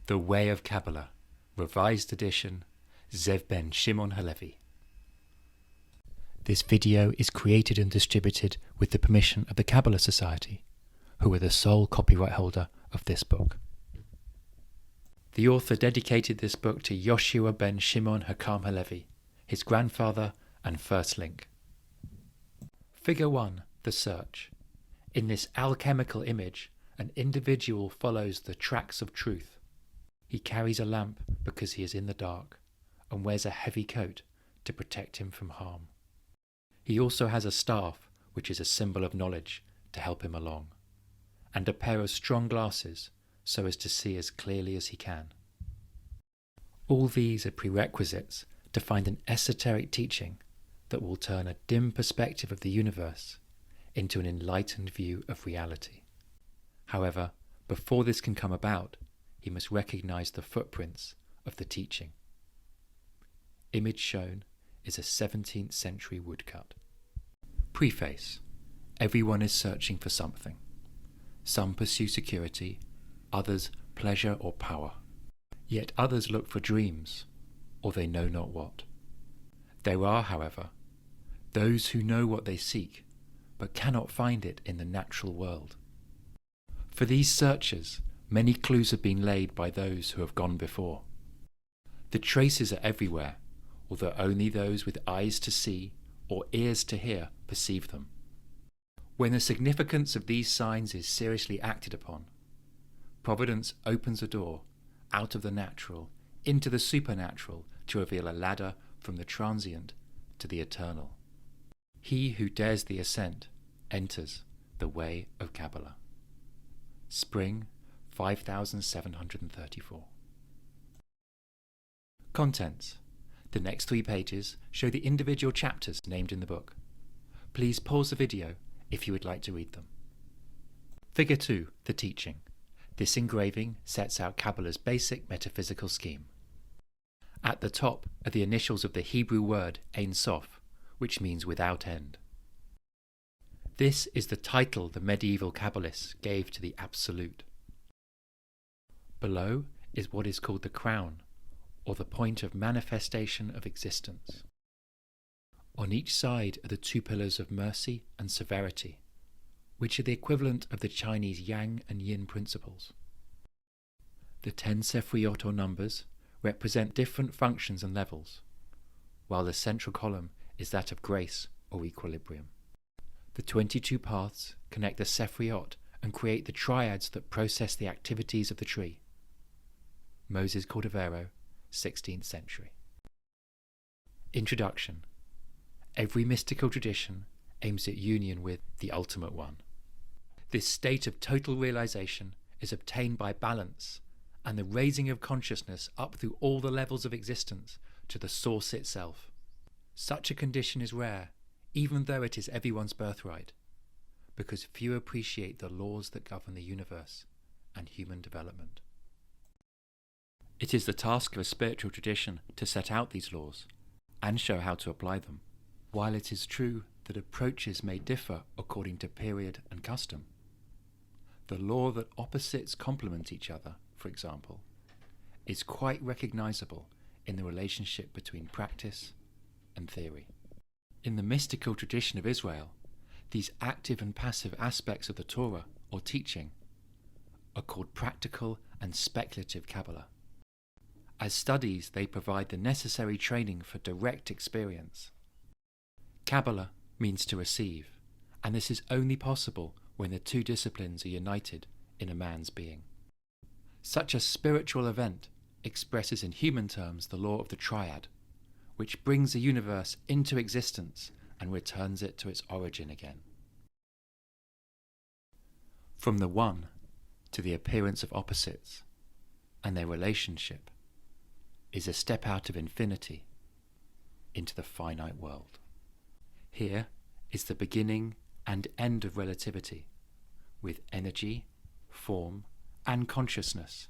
The Way of Kabbalah, Revised Edition, Zev ben Shimon Halevi. This video is created and distributed with the permission of the Kabbalah Society, who are the sole copyright holder of this book. The author dedicated this book to Yoshua ben Shimon Halevi, his grandfather and first link. Figure 1. The Search. In this alchemical image, an individual follows the tracks of truth. He carries a lamp because he is in the dark, and wears a heavy coat to protect him from harm. He also has a staff, which is a symbol of knowledge, to help him along, and a pair of strong glasses so as to see as clearly as he can. All these are prerequisites to find an esoteric teaching that will turn a dim perspective of the universe into an enlightened view of reality. However, before this can come about, he must recognize the footprints of the teaching. Image shown is a 17th century woodcut. Preface. Everyone is searching for something. Some pursue security, others pleasure or power. Yet others look for dreams, or they know not what. There are, however, those who know what they seek, but cannot find it in the natural world. For these searchers, many clues have been laid by those who have gone before. The traces are everywhere, although only those with eyes to see or ears to hear perceive them. When the significance of these signs is seriously acted upon, Providence opens a door out of the natural into the supernatural to reveal a ladder from the transient to the eternal. He who dares the ascent enters the Way of Kabbalah. Spring 5734. Contents. The next 3 pages show the individual chapters named in the book. Please pause the video if you would like to read them. Figure 2. The Teaching. This engraving sets out Kabbalah's basic metaphysical scheme. At the top are the initials of the Hebrew word Ein Sof, which means without end. This is the title the medieval Kabbalists gave to the Absolute. Below is what is called the crown, or the point of manifestation of existence. On each side are the 2 pillars of mercy and severity, which are the equivalent of the Chinese yang and yin principles. The 10 Sefriot or numbers represent different functions and levels, while the central column is that of grace or equilibrium. The 22 paths connect the Sefriot and create the triads that process the activities of the tree. Moses Cordovero, 16th century. Introduction. Every mystical tradition aims at union with the Ultimate One. This state of total realization is obtained by balance and the raising of consciousness up through all the levels of existence to the source itself. Such a condition is rare, even though it is everyone's birthright, because few appreciate the laws that govern the universe and human development. It is the task of a spiritual tradition to set out these laws and show how to apply them. While it is true that approaches may differ according to period and custom, the law that opposites complement each other, for example, is quite recognizable in the relationship between practice and theory. In the mystical tradition of Israel, these active and passive aspects of the Torah, or teaching, are called practical and speculative Kabbalah. As studies, they provide the necessary training for direct experience. Kabbalah means to receive, and this is only possible when the 2 disciplines are united in a man's being. Such a spiritual event expresses in human terms the law of the triad, which brings the universe into existence and returns it to its origin again. From the one to the appearance of opposites and their relationship is a step out of infinity into the finite world. Here is the beginning and end of relativity, with energy, form, and consciousness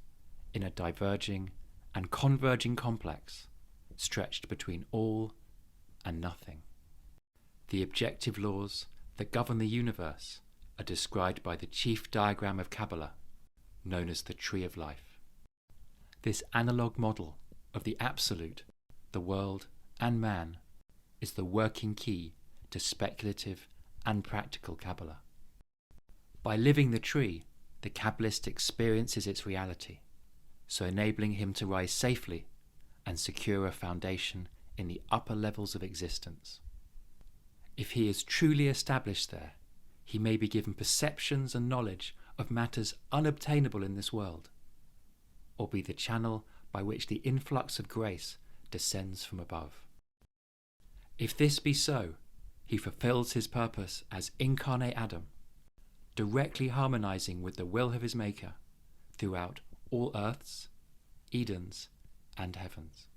in a diverging and converging complex stretched between all and nothing. The objective laws that govern the universe are described by the chief diagram of Kabbalah, known as the Tree of Life. This analog model of the absolute, the world and man is the working key to speculative and practical Kabbalah. By living the tree, the Kabbalist experiences its reality, so enabling him to rise safely and secure a foundation in the upper levels of existence. If he is truly established there, he may be given perceptions and knowledge of matters unobtainable in this world, or be the channel by which the influx of grace descends from above. If this be so, he fulfills his purpose as incarnate Adam, directly harmonizing with the will of his Maker throughout all earths, Edens, and heavens.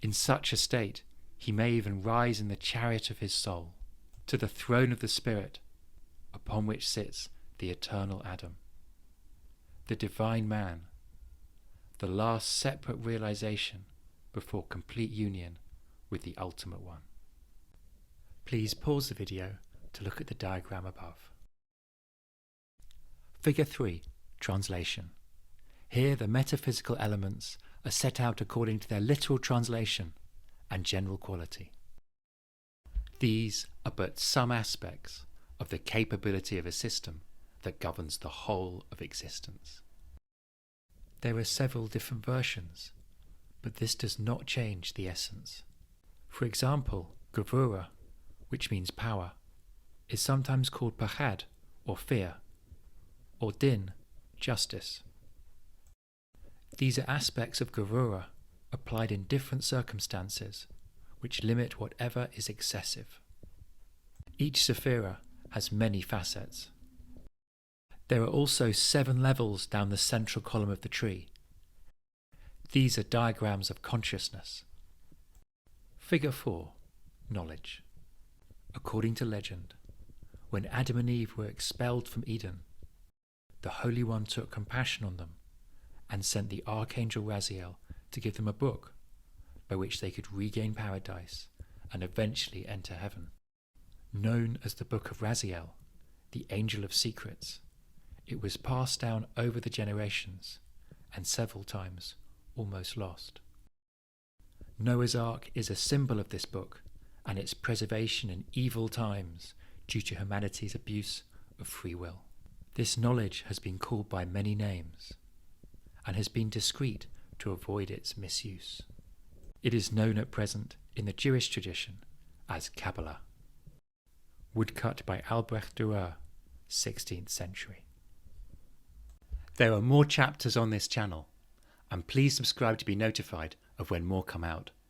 In such a state, he may even rise in the chariot of his soul to the throne of the Spirit, upon which sits the eternal Adam, the divine man, the last separate realization before complete union with the Ultimate One. Please pause the video to look at the diagram above. Figure 3. Translation. Here the metaphysical elements are set out according to their literal translation and general quality. These are but some aspects of the capability of a system that governs the whole of existence. There are several different versions, but this does not change the essence. For example, Gevura, which means power, is sometimes called Pachad, or fear, or Din, justice. These are aspects of Gevura applied in different circumstances, which limit whatever is excessive. Each Sephira has many facets. There are also 7 levels down the central column of the tree. These are diagrams of consciousness. Figure 4. Knowledge. According to legend, when Adam and Eve were expelled from Eden, the Holy One took compassion on them and sent the Archangel Raziel to give them a book by which they could regain paradise and eventually enter heaven. Known as the Book of Raziel, the Angel of Secrets, it was passed down over the generations and several times almost lost. Noah's Ark is a symbol of this book and its preservation in evil times due to humanity's abuse of free will. This knowledge has been called by many names and has been discreet to avoid its misuse. It is known at present in the Jewish tradition as Kabbalah. Woodcut by Albrecht Dürer, 16th century. There are more chapters on this channel, and please subscribe to be notified of when more come out.